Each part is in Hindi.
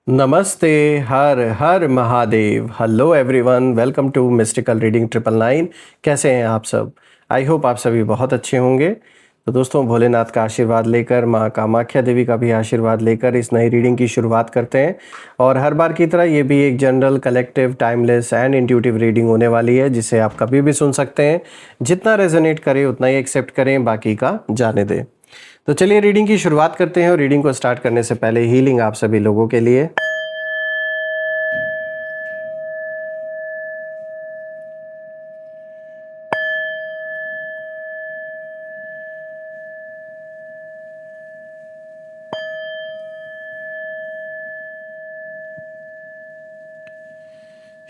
नमस्ते। Har Har Mahadev. Hello everyone, welcome to mystical reading 999। कैसे हैं आप सब? आई होप आप सभी बहुत अच्छे होंगे। तो दोस्तों, भोलेनाथ का आशीर्वाद लेकर, माँ कामाख्या देवी का भी आशीर्वाद लेकर इस नई रीडिंग की शुरुआत करते हैं। और हर बार की तरह ये भी एक general, collective, timeless and intuitive reading होने वाली है, जिसे आप कभी भी सुन सकते हैं। जितना रेजोनेट करे उतना ही एक्सेप्ट करें, बाकी का जाने दें। तो चलिए रीडिंग की शुरुआत करते हैं। और रीडिंग को स्टार्ट करने से पहले हीलिंग आप सभी लोगों के लिए।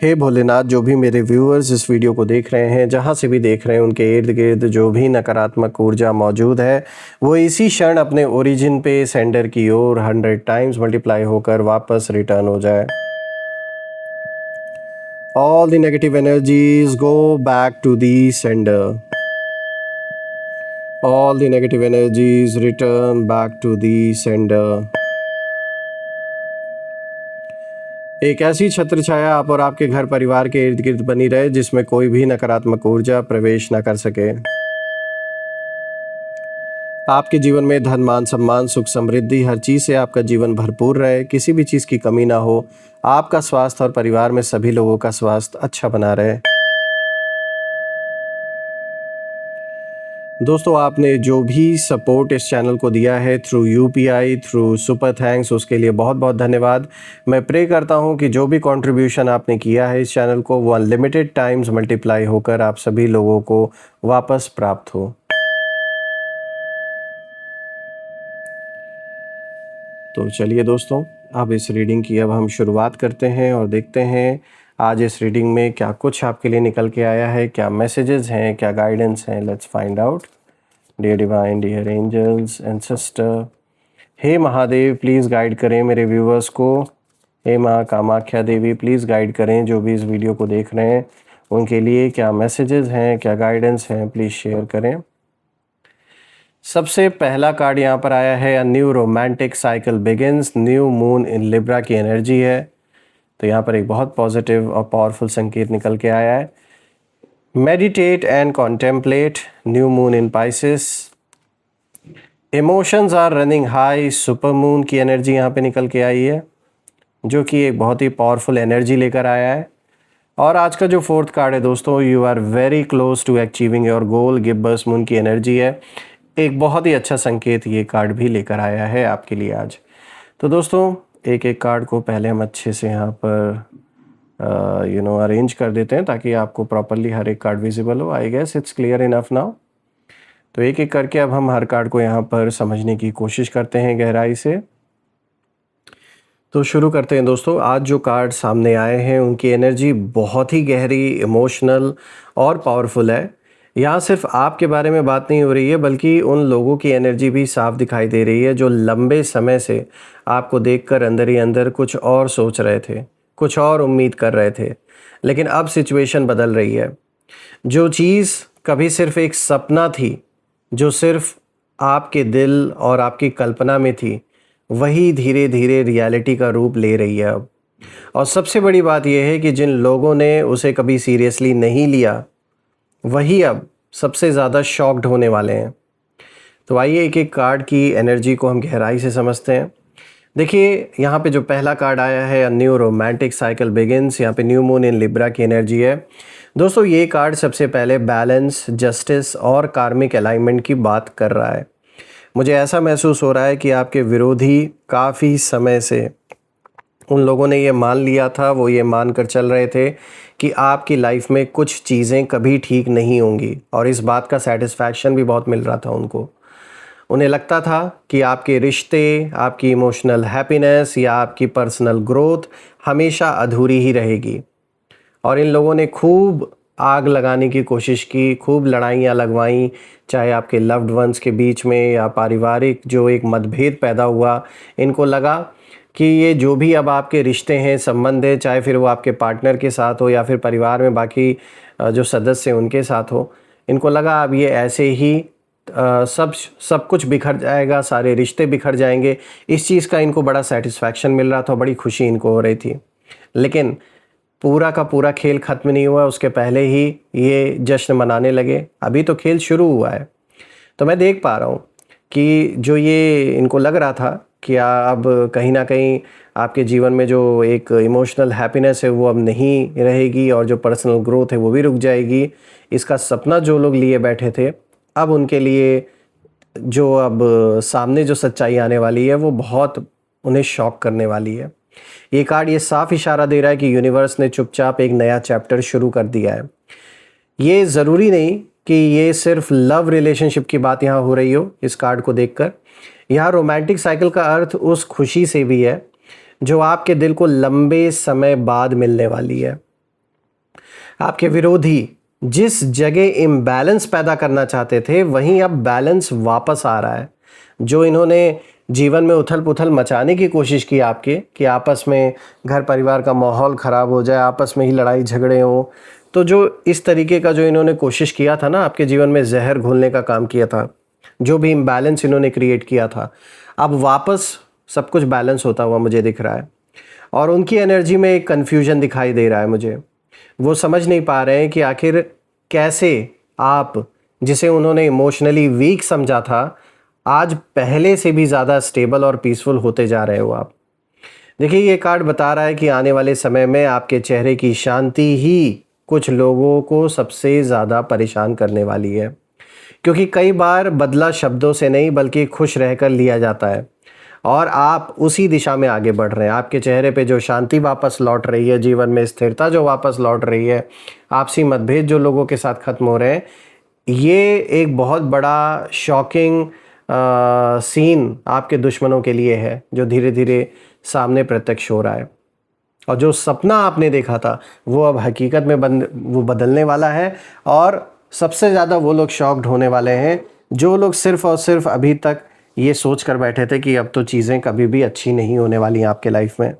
हे भोलेनाथ, जो भी मेरे व्यूअर्स इस वीडियो को देख रहे हैं, जहाँ से भी देख रहे हैं, उनके इर्द गिर्द जो भी नकारात्मक ऊर्जा मौजूद है, वो इसी क्षण अपने ओरिजिन पे सेंडर की ओर 100 टाइम्स मल्टीप्लाई होकर वापस रिटर्न हो जाए। All the negative energies go back to the sender. All the negative energies return back to the sender. एक ऐसी छत्र छाया आप और आपके घर परिवार के इर्द गिर्द बनी रहे, जिसमें कोई भी नकारात्मक ऊर्जा प्रवेश न कर सके। आपके जीवन में धन, मान, सम्मान, सुख, समृद्धि, हर चीज से आपका जीवन भरपूर रहे, किसी भी चीज की कमी ना हो। आपका स्वास्थ्य और परिवार में सभी लोगों का स्वास्थ्य अच्छा बना रहे। दोस्तों, आपने जो भी सपोर्ट इस चैनल को दिया है through UPI, through super thanks, उसके लिए बहुत बहुत धन्यवाद। मैं प्रे करता हूं कि जो भी कंट्रीब्यूशन आपने किया है इस चैनल को, वो अनलिमिटेड टाइम्स मल्टीप्लाई होकर आप सभी लोगों को वापस प्राप्त हो। तो चलिए दोस्तों, अब इस रीडिंग की अब हम शुरुआत करते हैं और देखते हैं आज इस रीडिंग में क्या कुछ आपके लिए निकल के आया है, क्या मैसेजेस हैं, क्या गाइडेंस हैं। Let's find out. Dear divine, dear angels, ancestor, हे महादेव, प्लीज़ गाइड करें मेरे व्यूवर्स को। हे माँ कामाख्या देवी, प्लीज़ गाइड करें जो भी इस वीडियो को देख रहे हैं, उनके लिए क्या मैसेजेस हैं, क्या गाइडेंस हैं, प्लीज़ शेयर करें। सबसे पहला कार्ड यहाँ पर आया है, a new romantic cycle begins. New moon in Libra की एनर्जी है। तो यहाँ पर एक बहुत पॉजिटिव और पावरफुल संकेत निकल के आया है। Meditate and contemplate, new moon in Pisces. Emotions are running high, super moon की एनर्जी यहाँ पे निकल के आई है, जो कि एक बहुत ही पावरफुल एनर्जी लेकर आया है। और आज का जो फोर्थ कार्ड है दोस्तों, you are very close to achieving your goal, gibbous moon की एनर्जी है। एक बहुत ही अच्छा संकेत ये कार्ड भी लेकर आया है आपके लिए आज। तो दोस्तों, एक एक कार्ड को पहले हम अच्छे से यहाँ पर अरेंज कर देते हैं, ताकि आपको प्रॉपरली हर एक कार्ड विजिबल हो। I guess it's clear enough now. तो एक एक करके अब हम हर कार्ड को यहाँ पर समझने की कोशिश करते हैं गहराई से। तो शुरू करते हैं दोस्तों। आज जो कार्ड सामने आए हैं, उनकी एनर्जी बहुत ही गहरी, इमोशनल और पावरफुल है। यहाँ सिर्फ आपके बारे में बात नहीं हो रही है, बल्कि उन लोगों की एनर्जी भी साफ दिखाई दे रही है, जो लंबे समय से आपको देखकर अंदर ही अंदर कुछ और सोच रहे थे, कुछ और उम्मीद कर रहे थे, लेकिन अब सिचुएशन बदल रही है। जो चीज़ कभी सिर्फ एक सपना थी, जो सिर्फ आपके दिल और आपकी कल्पना में थी, वही धीरे धीरे रियलिटी का रूप ले रही है अब। और सबसे बड़ी बात यह है कि जिन लोगों ने उसे कभी सीरियसली नहीं लिया, वही अब सबसे ज़्यादा शॉक्ड होने वाले हैं। तो आइए एक एक कार्ड की एनर्जी को हम गहराई से समझते हैं। देखिए, यहाँ पे जो पहला कार्ड आया है, a new romantic cycle begins, यहाँ पे न्यू मून इन लिब्रा की एनर्जी है। दोस्तों, ये कार्ड सबसे पहले बैलेंस, जस्टिस और कार्मिक अलाइनमेंट की बात कर रहा है। मुझे ऐसा महसूस हो रहा है कि आपके विरोधी काफ़ी समय से, उन लोगों ने ये मान लिया था, वो ये मान कर चल रहे थे कि आपकी लाइफ में कुछ चीज़ें कभी ठीक नहीं होंगी, और इस बात का सेटिस्फैक्शन भी बहुत मिल रहा था उनको। उन्हें लगता था कि आपके रिश्ते, आपकी इमोशनल हैप्पीनेस या आपकी पर्सनल ग्रोथ हमेशा अधूरी ही रहेगी। और इन लोगों ने खूब आग लगाने की कोशिश की, खूब लड़ाइयाँ लगवाईं, चाहे आपके लव्ड वंस के बीच में या पारिवारिक जो एक मतभेद पैदा हुआ। इनको लगा कि ये जो भी अब आपके रिश्ते हैं, संबंध है, चाहे फिर वो आपके पार्टनर के साथ हो या फिर परिवार में बाकी जो सदस्य हैं उनके साथ हो, इनको लगा अब ये ऐसे ही सब सब कुछ बिखर जाएगा, सारे रिश्ते बिखर जाएंगे। इस चीज़ का इनको बड़ा सेटिस्फैक्शन मिल रहा था, बड़ी खुशी इनको हो रही थी। लेकिन पूरा का पूरा खेल ख़त्म नहीं हुआ, उसके पहले ही ये जश्न मनाने लगे। अभी तो खेल शुरू हुआ है। तो मैं देख पा रहा हूँ कि जो ये इनको लग रहा था कि अब कहीं ना कहीं आपके जीवन में जो एक इमोशनल हैप्पीनेस है वो अब नहीं रहेगी, और जो पर्सनल ग्रोथ है वो भी रुक जाएगी। इसका सपना जो लोग लिए बैठे थे, अब उनके लिए जो अब सामने जो सच्चाई आने वाली है वो बहुत उन्हें शॉक करने वाली है। ये कार्ड ये साफ इशारा दे रहा है कि यूनिवर्स ने चुपचाप एक नया चैप्टर शुरू कर दिया है। ये ज़रूरी नहीं कि ये सिर्फ लव रिलेशनशिप की बात यहाँ हो रही हो। इस कार्ड को देखकर यहाँ रोमांटिक साइकिल का अर्थ उस खुशी से भी है जो आपके दिल को लंबे समय बाद मिलने वाली है। आपके विरोधी जिस जगह इम्बैलेंस पैदा करना चाहते थे, वहीं अब बैलेंस वापस आ रहा है। जो इन्होंने जीवन में उथल पुथल मचाने की कोशिश की आपके, कि आपस में घर परिवार का माहौल ख़राब हो जाए, आपस में ही लड़ाई झगड़े हों, तो जो इस तरीके का जो इन्होंने कोशिश किया था ना, आपके जीवन में जहर घोलने का काम किया था, जो भी इम्बैलेंस इन्होंने क्रिएट किया था, अब वापस सब कुछ बैलेंस होता हुआ मुझे दिख रहा है। और उनकी एनर्जी में एक कन्फ्यूजन दिखाई दे रहा है मुझे। वो समझ नहीं पा रहे हैं कि आखिर कैसे आप, जिसे उन्होंने इमोशनली वीक समझा था, आज पहले से भी ज़्यादा स्टेबल और पीसफुल होते जा रहे हो आप। देखिए, ये कार्ड बता रहा है कि आने वाले समय में आपके चेहरे की शांति ही कुछ लोगों को सबसे ज़्यादा परेशान करने वाली है, क्योंकि कई बार बदला शब्दों से नहीं बल्कि खुश रहकर लिया जाता है, और आप उसी दिशा में आगे बढ़ रहे हैं। आपके चेहरे पे जो शांति वापस लौट रही है, जीवन में स्थिरता जो वापस लौट रही है, आपसी मतभेद जो लोगों के साथ ख़त्म हो रहे हैं, ये एक बहुत बड़ा शॉकिंग सीन आपके दुश्मनों के लिए है, जो धीरे धीरे सामने प्रत्यक्ष हो रहा है। और जो सपना आपने देखा था वो अब हकीकत में वो बदलने वाला है। और सबसे ज़्यादा वो लोग शॉक्ड होने वाले हैं जो लोग सिर्फ़ और सिर्फ अभी तक ये सोच कर बैठे थे कि अब तो चीज़ें कभी भी अच्छी नहीं होने वाली हैं आपके लाइफ में।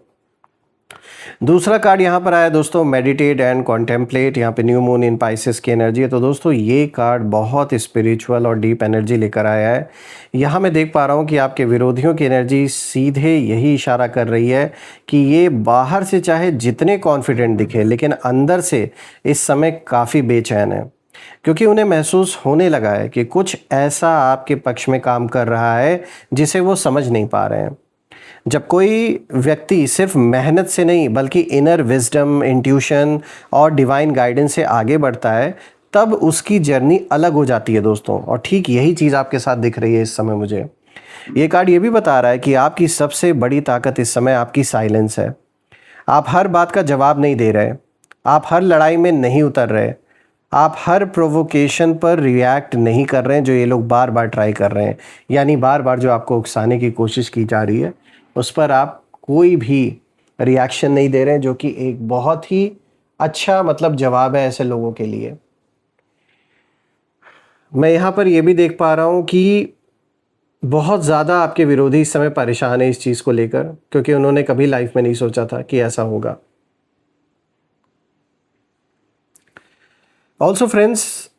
दूसरा कार्ड यहाँ पर आया दोस्तों, मेडिटेट एंड कॉन्टेम्पलेट। यहाँ पे न्यू मून इन पाइसेस की एनर्जी है। तो दोस्तों, ये कार्ड बहुत स्पिरिचुअल और डीप एनर्जी लेकर आया है। यहाँ मैं देख पा रहा हूँ कि आपके विरोधियों की एनर्जी सीधे यही इशारा कर रही है कि ये बाहर से चाहे जितने कॉन्फिडेंट दिखे, लेकिन अंदर से इस समय काफ़ी बेचैन है, क्योंकि उन्हें महसूस होने लगा है कि कुछ ऐसा आपके पक्ष में काम कर रहा है जिसे वो समझ नहीं पा रहे हैं। जब कोई व्यक्ति सिर्फ मेहनत से नहीं बल्कि इनर विजडम, इंट्यूशन और डिवाइन गाइडेंस से आगे बढ़ता है, तब उसकी जर्नी अलग हो जाती है दोस्तों। और ठीक यही चीज़ आपके साथ दिख रही है इस समय मुझे। ये कार्ड ये भी बता रहा है कि आपकी सबसे बड़ी ताकत इस समय आपकी साइलेंस है। आप हर बात का जवाब नहीं दे रहे, आप हर लड़ाई में नहीं उतर रहे, आप हर प्रोवोकेशन पर रिएक्ट नहीं कर रहे हैं जो ये लोग बार बार ट्राई कर रहे हैं। यानी बार बार जो आपको उकसाने की कोशिश की जा रही है उस पर आप कोई भी रिएक्शन नहीं दे रहे हैं, जो कि एक बहुत ही अच्छा जवाब है ऐसे लोगों के लिए। मैं यहाँ पर ये भी देख पा रहा हूँ कि बहुत ज़्यादा आपके विरोधी इस समय परेशान है इस चीज़ को लेकर, क्योंकि उन्होंने कभी लाइफ में नहीं सोचा था कि ऐसा होगा। ऑल्सो फ्रेंड्स,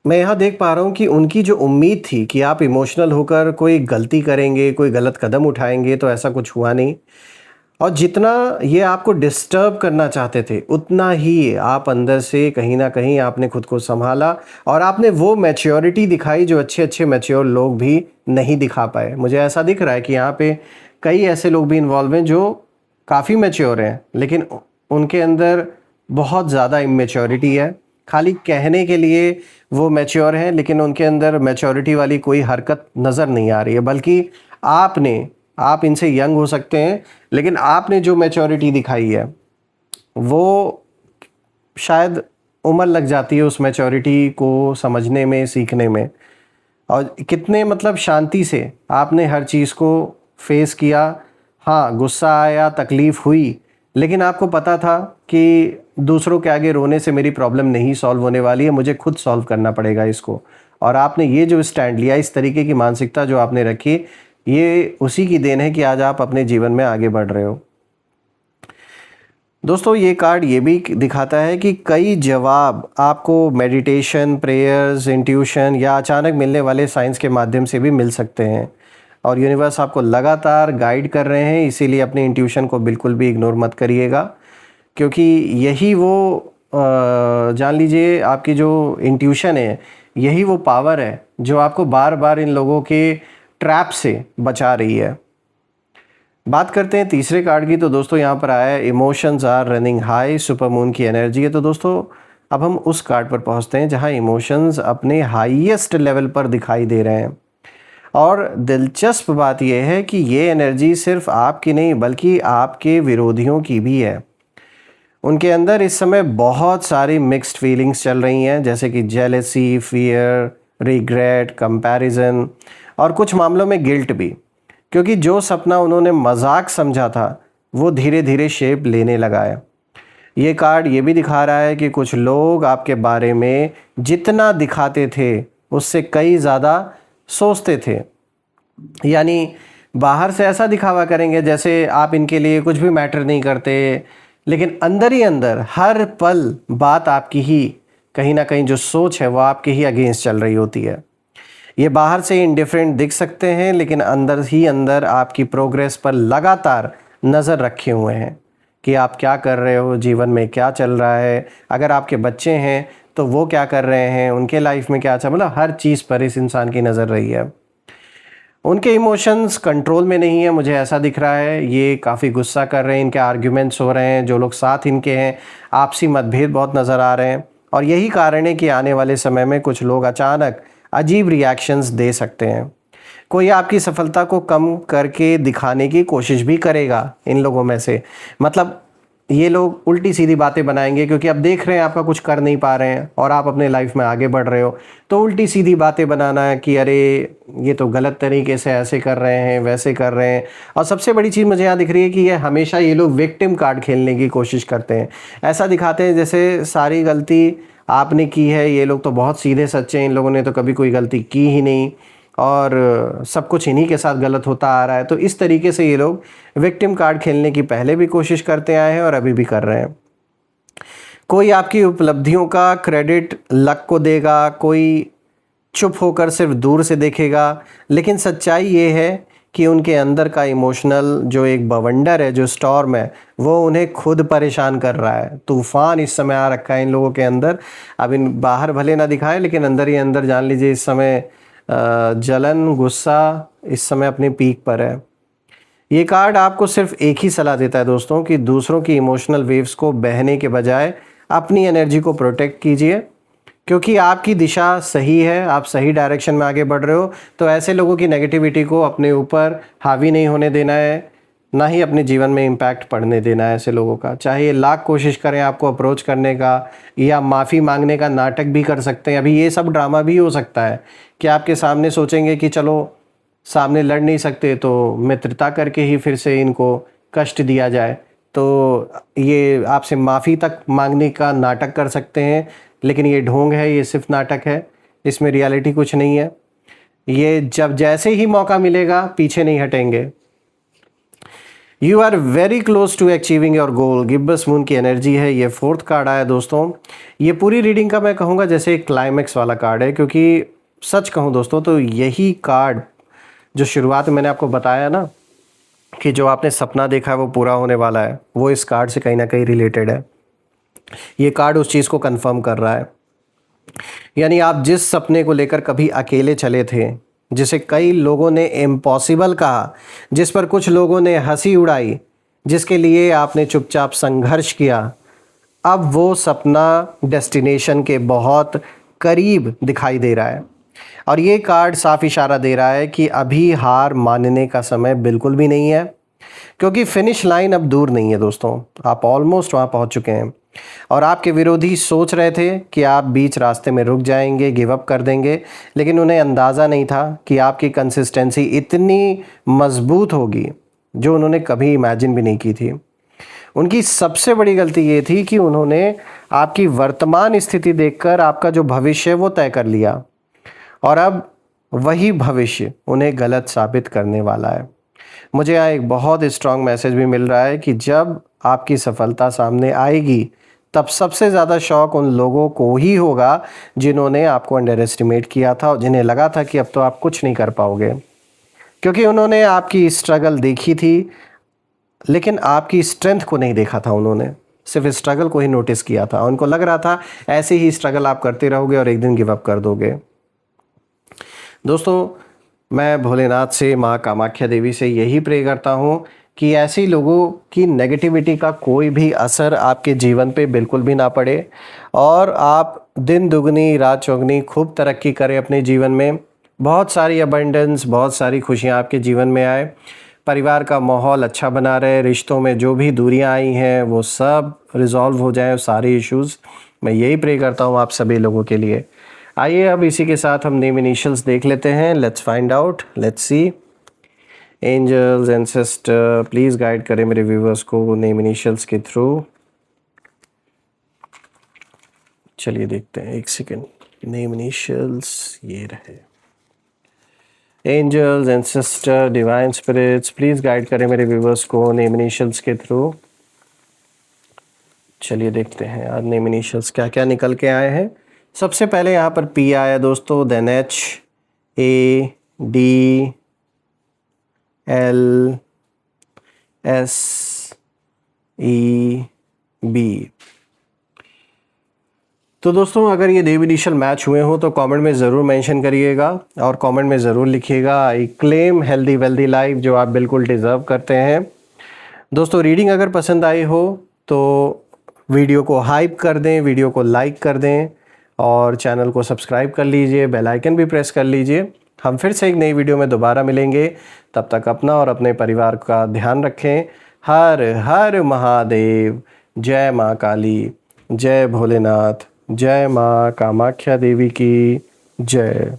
मैं यहाँ देख पा रहा हूँ कि उनकी जो उम्मीद थी कि आप इमोशनल होकर कोई गलती करेंगे, कोई गलत कदम उठाएंगे, तो ऐसा कुछ हुआ नहीं। और जितना ये आपको डिस्टर्ब करना चाहते थे, उतना ही आप अंदर से कहीं ना कहीं आपने खुद को संभाला और आपने वो मैच्योरिटी दिखाई जो अच्छे अच्छे मैच्योर लोग भी नहीं दिखा पाए। मुझे ऐसा दिख रहा है कि यहाँ पे कई ऐसे लोग भी इन्वॉल्व हैं जो काफ़ी मैच्योर हैं, लेकिन उनके अंदर बहुत ज़्यादा इमेच्योरिटी है। खाली कहने के लिए वो मैच्योर हैं, लेकिन उनके अंदर मैच्योरिटी वाली कोई हरकत नज़र नहीं आ रही है। बल्कि आप इनसे यंग हो सकते हैं, लेकिन आपने जो मैच्योरिटी दिखाई है वो शायद उम्र लग जाती है उस मैच्योरिटी को समझने में, सीखने में। और कितने शांति से आपने हर चीज़ को फेस किया। हाँ, गुस्सा आया, तकलीफ़ हुई, लेकिन आपको पता था कि दूसरों के आगे रोने से मेरी प्रॉब्लम नहीं सॉल्व होने वाली है, मुझे खुद सॉल्व करना पड़ेगा इसको। और आपने ये जो स्टैंड लिया, इस तरीके की मानसिकता जो आपने रखी, ये उसी की देन है कि आज आप अपने जीवन में आगे बढ़ रहे हो। दोस्तों ये कार्ड ये भी दिखाता है कि कई जवाब आपको मेडिटेशन, प्रेयर्स, इंट्यूशन या अचानक मिलने वाले साइंस के माध्यम से भी मिल सकते हैं। और यूनिवर्स आपको लगातार गाइड कर रहे हैं, इसीलिए अपने इंट्यूशन को बिल्कुल भी इग्नोर मत करिएगा, क्योंकि यही वो जान लीजिए आपकी जो इंट्यूशन है, यही वो पावर है जो आपको बार बार इन लोगों के ट्रैप से बचा रही है। बात करते हैं तीसरे कार्ड की। तो दोस्तों यहाँ पर आया है emotions are running high, super moon की एनर्जी है। तो दोस्तों अब हम उस कार्ड पर पहुँचते हैं जहाँ इमोशंस अपने हाईएस्ट लेवल पर दिखाई दे रहे हैं। और दिलचस्प बात यह है कि ये एनर्जी सिर्फ आपकी नहीं बल्कि आपके विरोधियों की भी है। उनके अंदर इस समय बहुत सारी मिक्स्ड फीलिंग्स चल रही हैं, जैसे कि जेलेसी, फियर, रिग्रेट, कंपैरिजन और कुछ मामलों में गिल्ट भी, क्योंकि जो सपना उन्होंने मजाक समझा था वो धीरे धीरे शेप लेने लगा है। ये कार्ड ये भी दिखा रहा है कि कुछ लोग आपके बारे में जितना दिखाते थे उससे कई ज़्यादा सोचते थे। यानी बाहर से ऐसा दिखावा करेंगे जैसे आप इनके लिए कुछ भी मैटर नहीं करते, लेकिन अंदर ही अंदर हर पल बात आपकी ही, कहीं ना कहीं जो सोच है वो आपके ही अगेंस्ट चल रही होती है। ये बाहर से इंडिफरेंट दिख सकते हैं, लेकिन अंदर ही अंदर आपकी प्रोग्रेस पर लगातार नज़र रखे हुए हैं कि आप क्या कर रहे हो, जीवन में क्या चल रहा है। अगर आपके बच्चे हैं तो वो क्या कर रहे हैं, उनके लाइफ में क्या चल, मतलब हर चीज़ पर इस इंसान की नज़र रही है। उनके इमोशंस कंट्रोल में नहीं है, मुझे ऐसा दिख रहा है। ये काफ़ी गुस्सा कर रहे हैं, इनके आर्ग्यूमेंट्स हो रहे हैं, जो लोग साथ इनके हैं आपसी मतभेद बहुत नज़र आ रहे हैं। और यही कारण है कि आने वाले समय में कुछ लोग अचानक अजीब रिएक्शंस दे सकते हैं। कोई आपकी सफलता को कम करके दिखाने की कोशिश भी करेगा इन लोगों में से। मतलब ये लोग उल्टी सीधी बातें बनाएंगे, क्योंकि अब देख रहे हैं आपका कुछ कर नहीं पा रहे हैं और आप अपने लाइफ में आगे बढ़ रहे हो, तो उल्टी सीधी बातें बनाना है कि अरे ये तो गलत तरीके से ऐसे कर रहे हैं, वैसे कर रहे हैं। और सबसे बड़ी चीज़ मुझे यहाँ दिख रही है कि ये हमेशा ये लोग विक्टिम कार्ड खेलने की कोशिश करते हैं। ऐसा दिखाते हैं जैसे सारी गलती आपने की है, ये लोग तो बहुत सीधे सच्चे हैं, इन लोगों ने तो कभी कोई गलती की ही नहीं और सब कुछ इन्हीं के साथ गलत होता आ रहा है। तो इस तरीके से ये लोग विक्टिम कार्ड खेलने की पहले भी कोशिश करते आए हैं और अभी भी कर रहे हैं। कोई आपकी उपलब्धियों का क्रेडिट लक को देगा, कोई चुप होकर सिर्फ दूर से देखेगा, लेकिन सच्चाई ये है कि उनके अंदर का इमोशनल जो एक बवंडर है, जो स्टॉर्म है, वो उन्हें खुद परेशान कर रहा है। तूफान इस समय आ रखा है इन लोगों के अंदर। अब इन बाहर भले ना दिखाए, लेकिन अंदर ही अंदर जान लीजिए इस समय जलन, गुस्सा इस समय अपने पीक पर है। ये कार्ड आपको सिर्फ एक ही सलाह देता है दोस्तों कि दूसरों की इमोशनल वेव्स को बहने के बजाय अपनी एनर्जी को प्रोटेक्ट कीजिए, क्योंकि आपकी दिशा सही है, आप सही डायरेक्शन में आगे बढ़ रहे हो। तो ऐसे लोगों की नेगेटिविटी को अपने ऊपर हावी नहीं होने देना है, ना ही अपने जीवन में इम्पैक्ट पड़ने देना है ऐसे लोगों का। चाहे ये लाख कोशिश करें आपको अप्रोच करने का या माफ़ी मांगने का नाटक भी कर सकते हैं। अभी ये सब ड्रामा भी हो सकता है कि आपके सामने सोचेंगे कि चलो सामने लड़ नहीं सकते तो मित्रता करके ही फिर से इनको कष्ट दिया जाए, तो ये आपसे माफ़ी तक मांगने का नाटक कर सकते हैं। लेकिन ये ढोंग है, ये सिर्फ नाटक है, इसमें रियलिटी कुछ नहीं है। ये जब जैसे ही मौका मिलेगा पीछे नहीं हटेंगे। You are very close to achieving your goal, gibbous moon की एनर्जी है। ये फोर्थ कार्ड आया दोस्तों। ये पूरी रीडिंग का मैं कहूँगा जैसे एक क्लाइमैक्स वाला कार्ड है, क्योंकि सच कहूँ दोस्तों तो यही कार्ड जो शुरुआत में मैंने आपको बताया ना कि जो आपने सपना देखा है वो पूरा होने वाला है, वो इस कार्ड से कहीं ना कहीं रिलेटेड है। ये कार्ड उस चीज़ को कंफर्म कर रहा है। यानी आप जिस सपने को लेकर कभी अकेले चले थे, जिसे कई लोगों ने इम्पॉसिबल कहा, जिस पर कुछ लोगों ने हंसी उड़ाई, जिसके लिए आपने चुपचाप संघर्ष किया, अब वो सपना डेस्टिनेशन के बहुत करीब दिखाई दे रहा है। और ये कार्ड साफ इशारा दे रहा है कि अभी हार मानने का समय बिल्कुल भी नहीं है, क्योंकि फिनिश लाइन अब दूर नहीं है दोस्तों, आप ऑलमोस्ट वहाँ पहुँच चुके हैं। और आपके विरोधी सोच रहे थे कि आप बीच रास्ते में रुक जाएंगे, गिव अप कर देंगे, लेकिन उन्हें अंदाज़ा नहीं था कि आपकी कंसिस्टेंसी इतनी मजबूत होगी जो उन्होंने कभी इमेजिन भी नहीं की थी। उनकी सबसे बड़ी गलती ये थी कि उन्होंने आपकी वर्तमान स्थिति देखकर आपका जो भविष्य है वो तय कर लिया, और अब वही भविष्य उन्हें गलत साबित करने वाला है। मुझे यहाँ एक बहुत स्ट्रांग मैसेज भी मिल रहा है कि जब आपकी सफलता सामने आएगी तब सबसे ज़्यादा शौक उन लोगों को ही होगा जिन्होंने आपको अंडर एस्टिमेट किया था और जिन्हें लगा था कि अब तो आप कुछ नहीं कर पाओगे, क्योंकि उन्होंने आपकी स्ट्रगल देखी थी लेकिन आपकी स्ट्रेंथ को नहीं देखा था। उन्होंने सिर्फ स्ट्रगल को ही नोटिस किया था। उनको लग रहा था ऐसे ही स्ट्रगल आप करते रहोगे और एक दिन गिव अप कर दोगे। दोस्तों, मैं भोलेनाथ से, माँ कामाख्या देवी से यही प्रे करता हूँ कि ऐसे लोगों की नेगेटिविटी का कोई भी असर आपके जीवन पे बिल्कुल भी ना पड़े और आप दिन दुगनी रात चौगनी खूब तरक्की करें अपने जीवन में। बहुत सारी अबंडेंस, बहुत सारी खुशियाँ आपके जीवन में आए, परिवार का माहौल अच्छा बना रहे, रिश्तों में जो भी दूरियां आई हैं वो सब रिजॉल्व हो जाएं, सारे इश्यूज़। मैं यही प्रे करता हूँ आप सभी लोगों के लिए। आइए अब इसी के साथ हम नेम इनिशियल्स देख लेते हैं। Let's find out, let's see. Angels, ancestor, please guide करें मेरे व्यूवर्स को नेम इनिशियल्स के थ्रू। चलिए देखते हैं, एक सेकेंड। नेम इनिशियल्स ये रहे। Angels, ancestor, divine spirits, please guide करें मेरे व्यूवर्स को नेम इनिशियल्स के थ्रू। चलिए देखते हैं आज नेम इनिशियल्स क्या क्या निकल के आए हैं। सबसे पहले यहाँ पर पी आया दोस्तों, देन एच, ए, डी, एल, एस, ई, बी। तो दोस्तों, अगर ये नेम इनिशियल मैच हुए हो तो कमेंट में ज़रूर मेंशन करिएगा और कमेंट में ज़रूर लिखिएगा I claim healthy wealthy life, जो आप बिल्कुल डिज़र्व करते हैं। दोस्तों, रीडिंग अगर पसंद आई हो तो वीडियो को हाइप कर दें, वीडियो को लाइक कर दें और चैनल को सब्सक्राइब कर लीजिए, बेल आइकन भी प्रेस कर लीजिए। हम फिर से एक नई वीडियो में दोबारा मिलेंगे। तब तक अपना और अपने परिवार का ध्यान रखें। हर हर महादेव। जय माँ काली, जय भोलेनाथ, जय माँ कामाख्या देवी की जय।